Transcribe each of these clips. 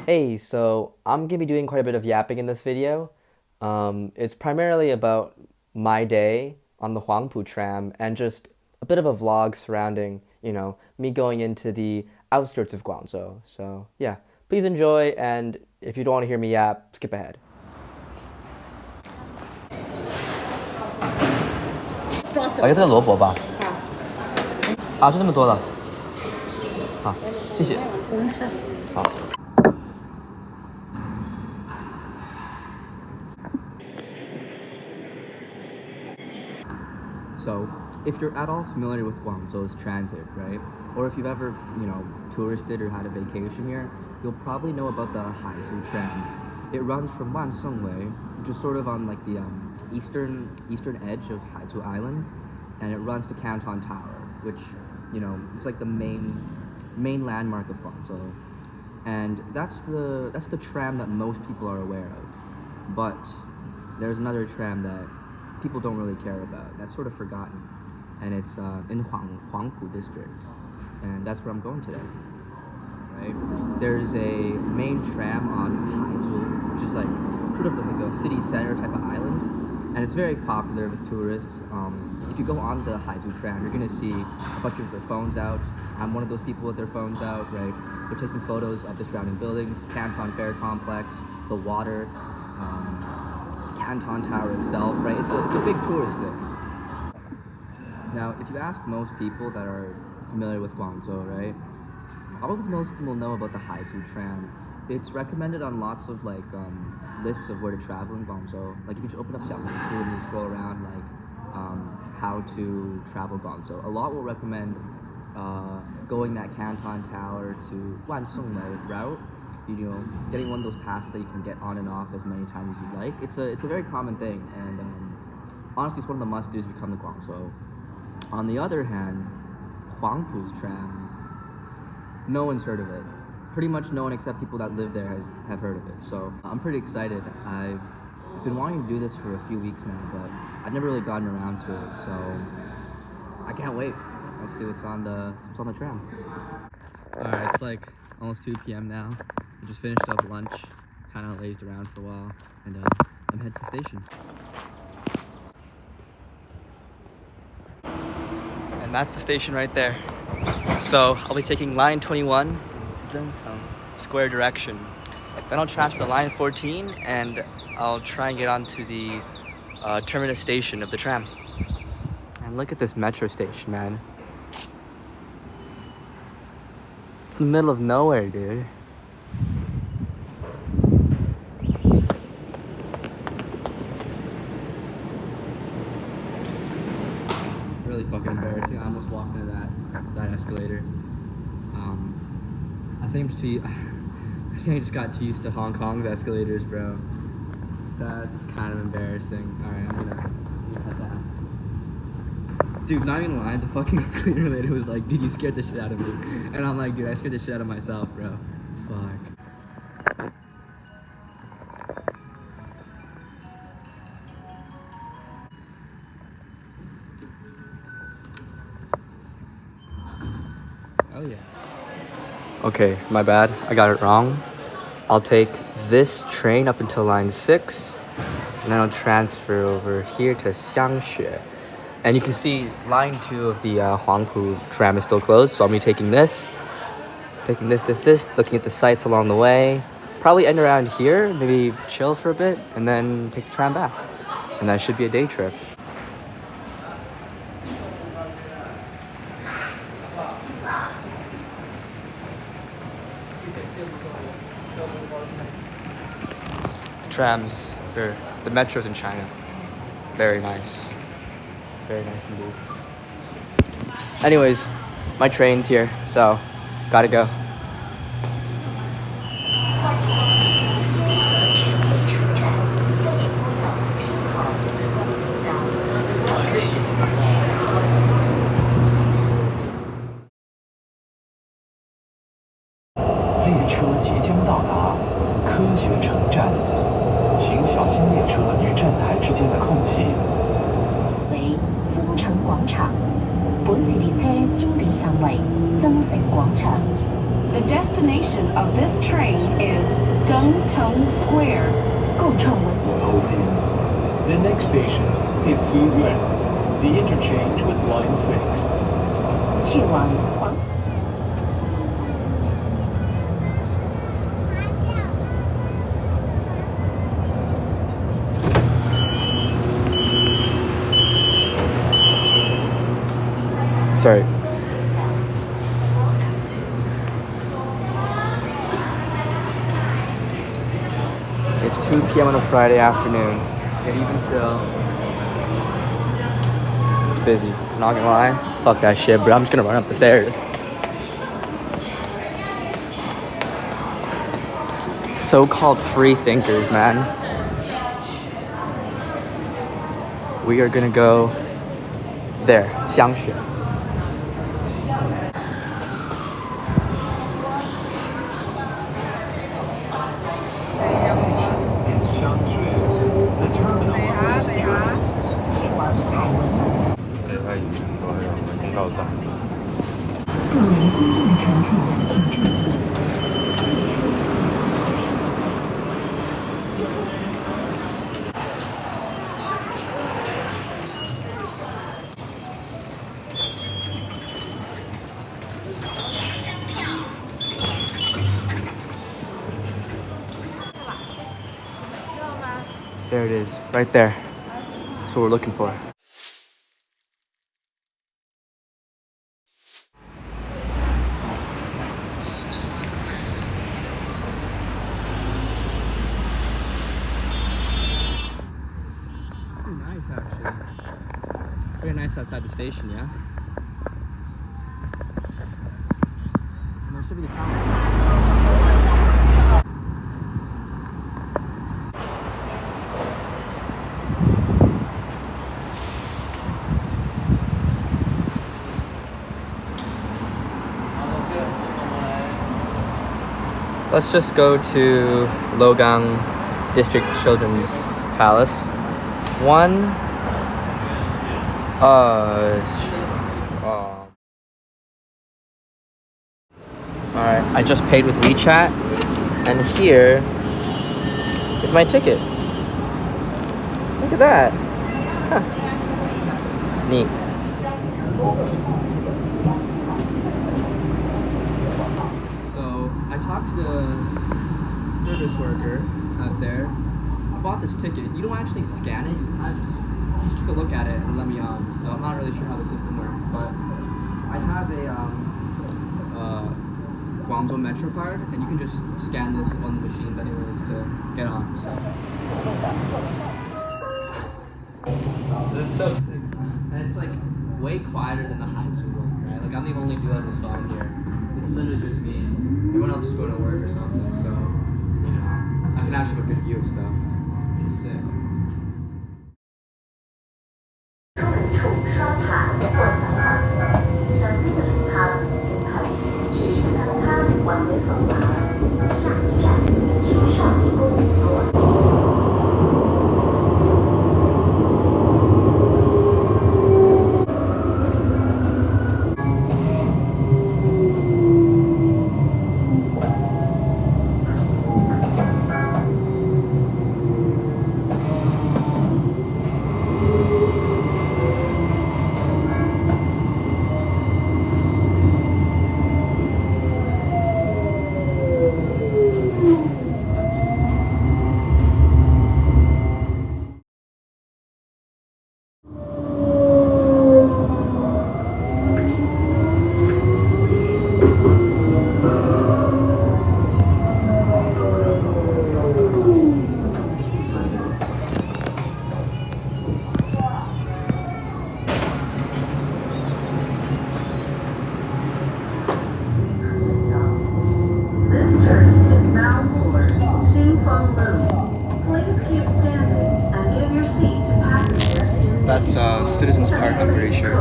Hey, so I'm gonna be doing quite a bit of yapping in this video. It's primarily about my day on the Huangpu tram and just a bit of a vlog surrounding, me going into the outskirts of Guangzhou. So yeah, please enjoy, and if you don't want to hear me yap, skip ahead. 抓走。我要这个萝卜吧。好，啊，就这么多了。好，谢谢。不用事。好。So, if you're at all familiar with Guangzhou's transit, right, or if you've ever, touristed or had a vacation here, you'll probably know about the Haizu tram. It runs from Wansongwei, which is sort of on like the eastern edge of Haizu Island, and it runs to Canton Tower, which, is like the main landmark of Guangzhou. And that's the tram that most people are aware of. But there's another tram that people don't really care about. That's sort of forgotten, and it's in Huangpu district, and that's where I'm going today. Right? There's a main tram on Haizu, which is like sort of like a city center type of island, and it's very popular with tourists. If you go on the Haizu tram, you're gonna see a bunch of their phones out. I'm one of those people with their phones out, right? They're taking photos of the surrounding buildings, the Canton Fair Complex, the water. Canton Tower itself, right? It's a big tourist thing. Now, if you ask most people that are familiar with Guangzhou, right, probably most of them will know about the Haizu tram. It's recommended on lots of lists of where to travel in Guangzhou. Like if you just open up Xiaohongshu and you scroll around how to travel Guangzhou, a lot will recommend going that Canton Tower to Wansongwei route. Getting one of those passes that you can get on and off as many times as you like. It's a very common thing, and honestly, it's one of the must-dos if you come to Guangzhou. On the other hand, Huangpu's tram, no one's heard of it. Pretty much no one except people that live there have heard of it. So I'm pretty excited. I've been wanting to do this for a few weeks now, but I've never really gotten around to it. So I can't wait. Let's see what's on the tram. All right, it's like almost 2 p.m. now. I just finished up lunch, kind of lazed around for a while, and I'm headed to the station. And that's the station right there. So I'll be taking line 21, square direction. Then I'll transfer to line 14, and I'll try and get onto the terminus station of the tram. And look at this metro station, man. It's in the middle of nowhere, dude. Really fucking embarrassing. I almost walked into that escalator. I think I think I just got too used to Hong Kong's escalators, bro. That's kind of embarrassing. All right, I'm gonna head down. Dude, not even lying. The fucking cleaner lady was like, "Dude, you scared the shit out of me," and I'm like, "Dude, I scared the shit out of myself, bro." Fuck. Oh yeah. Okay, my bad. I got it wrong. I'll take this train up until line 6, and then I'll transfer over here to Xiangxue. And you can see line 2 of the Huangpu tram is still closed, so I'll be taking this, looking at the sights along the way. Probably end around here, maybe chill for a bit, and then take the tram back. And that should be a day trip. Trams, or the metros in China, very nice. Very nice indeed. Anyways, my train's here, so gotta go. The destination of this train is Zhengcheng Square. 够称为 The next station is Suyuan, the interchange with Line 6. 去往黄。 Sorry. It's 2 p.m. on a Friday afternoon, yet even still, it's busy. Not gonna lie, fuck that shit, but I'm just gonna run up the stairs. So-called free thinkers, man. We are gonna go there, Xiangxue. There it is, right there. That's what we're looking for. Pretty nice, actually. Very nice outside the station, yeah? And there should be the tower. Let's just go to Logang District Children's Palace. Alright, I just paid with WeChat, and here is my ticket. Look at that. Huh. Neat. So I talked to the service worker out there. I bought this ticket. You don't actually scan it. He just took a look at it and let me on. So I'm not really sure how the system works, but I have a Guangzhou Metro card, and you can just scan this on the machines anyways to get on. So this is so sick, and it's like way quieter than the Huangpu one, right? Like I'm the only dude on this phone here. It's literally just me. Everyone else is going to work or something, so you know I can actually have a good view of stuff, which is sick. 处刷卡或扫码，上這個乘客請喺處刷卡或者掃碼。下一站，青少理工路。 That's Citizens Park, I'm pretty sure.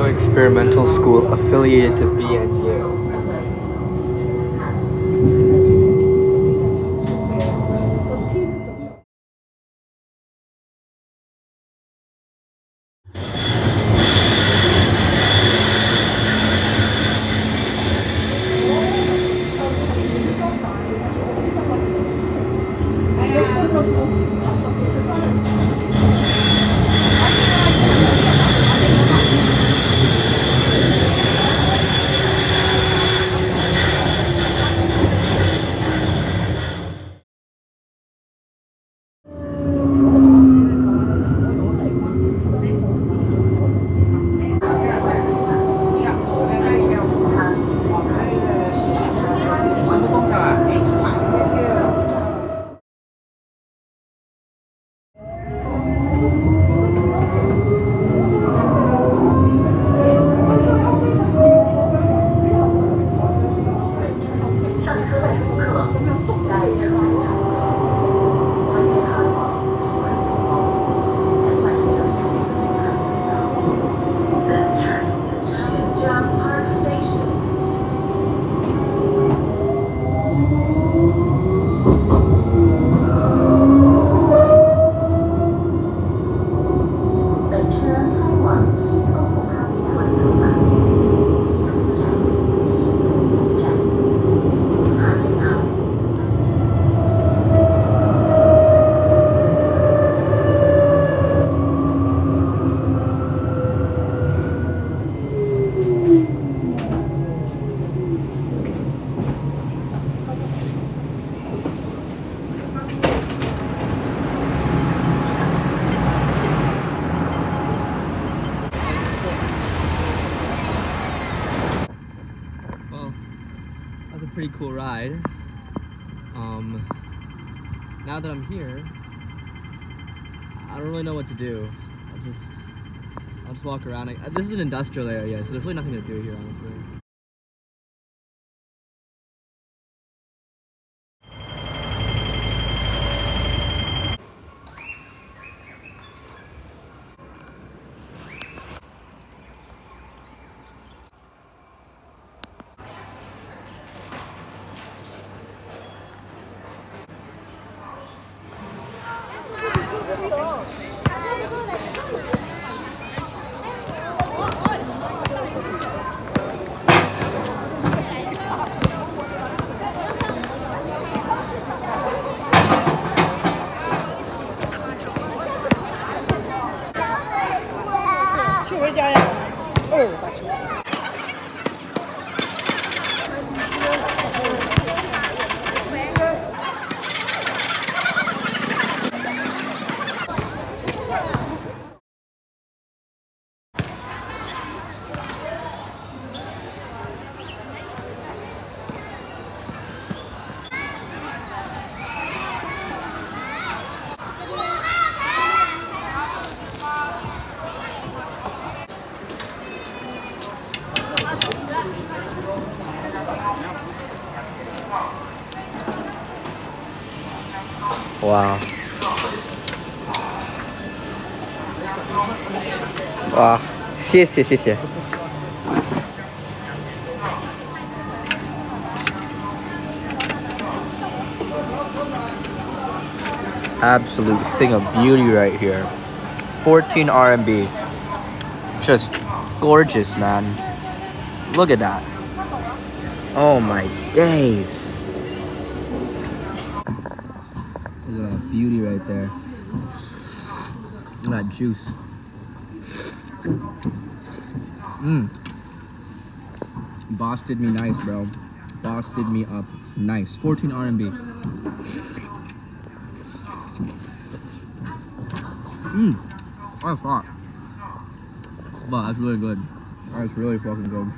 Experimental School affiliated to BNU. Well, that was a pretty cool ride. Now that I'm here, I don't really know what to do. I'll just walk around. This is an industrial area, so there's really nothing to do here, honestly. Wow. Wow. 谢谢谢谢。Absolute thing of beauty right here. 14 RMB. Just gorgeous, man. Look at that. Oh my days. Look at that beauty right there. Look at that juice. Boss did me nice, bro. Boss did me up nice. 14 RMB. That's hot. Wow, that's really good. That's really fucking good.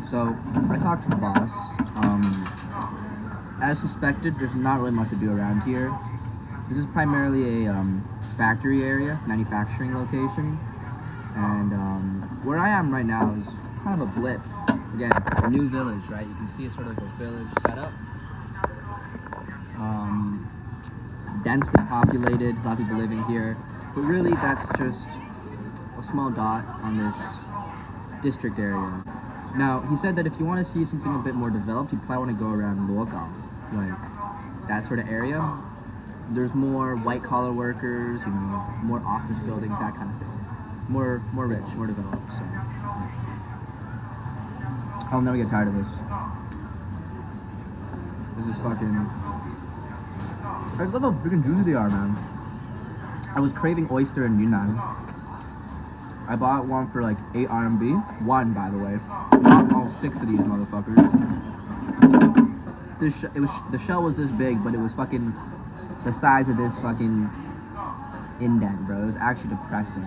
So, I talked to the boss. As suspected, there's not really much to do around here. This is primarily a factory area, manufacturing location. And where I am right now is kind of a blip. Again, a new village, right? You can see it's sort of like a village setup. Densely populated, a lot of people living here. But really, that's just a small dot on this district area. Now, he said that if you want to see something a bit more developed, you'd probably want to go around Luogang, like that sort of area. There's more white-collar workers, you know, more office buildings, that kind of thing. More rich, more developed. So, yeah. I'll never get tired of this. This is fucking. I love how big and juicy they are, man. I was craving oyster in Yunnan. I bought one for like 8 RMB. One, by the way. Not all 6 of these motherfuckers. The shell was this big, but it was fucking the size of this fucking indent, bro. It was actually depressing.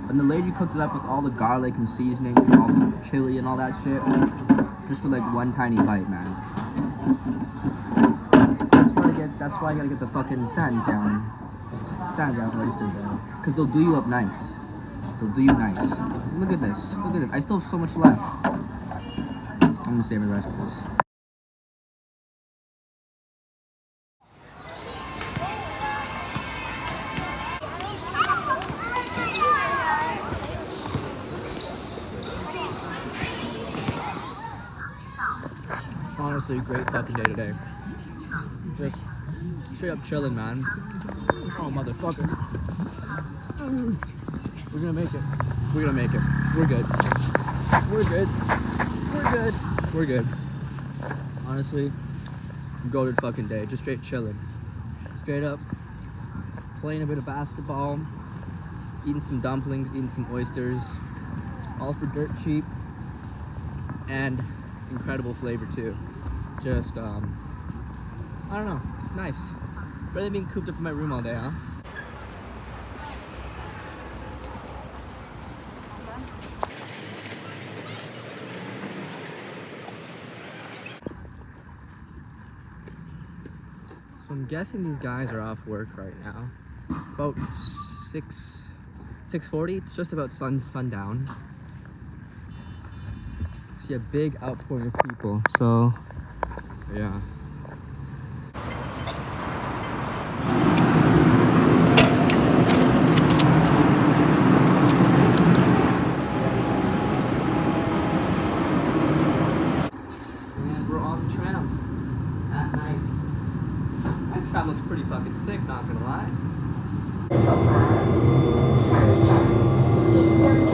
And the lady cooked it up with all the garlic and seasonings and all the chili and all that shit, just for like one tiny bite, man. That's why you gotta get the fucking Sanjiang oyster, bro. Cause they'll do you up nice. They'll do you nice. Look at this. Look at this. I still have so much left. I'm gonna save the rest of this. Honestly, great fucking day today. Just straight up chilling, man. Oh, motherfucker. We're gonna make it. We're gonna make it. We're good. We're good. We're good. We're good. Honestly, golden fucking day. Just straight chilling. Straight up playing a bit of basketball, eating some dumplings, eating some oysters, all for dirt cheap and incredible flavor too. Just I don't know, it's nice. Better than being cooped up in my room all day, huh? So I'm guessing these guys are off work right now. About 6:40. It's just about sundown. See a big outpouring of people. So yeah. And we're on the tram at night. That tram looks pretty fucking sick, not gonna lie. 走吧，下一站新疆站。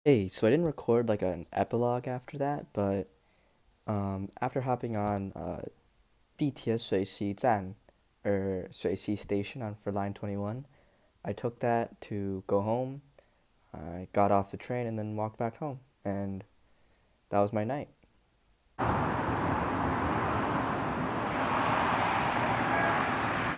Hey, so I didn't record like an epilogue after that, but after hopping on 地铁水西站 or 水西station on for line 21, I took that to go home. I got off the train and then walked back home, and that was my night.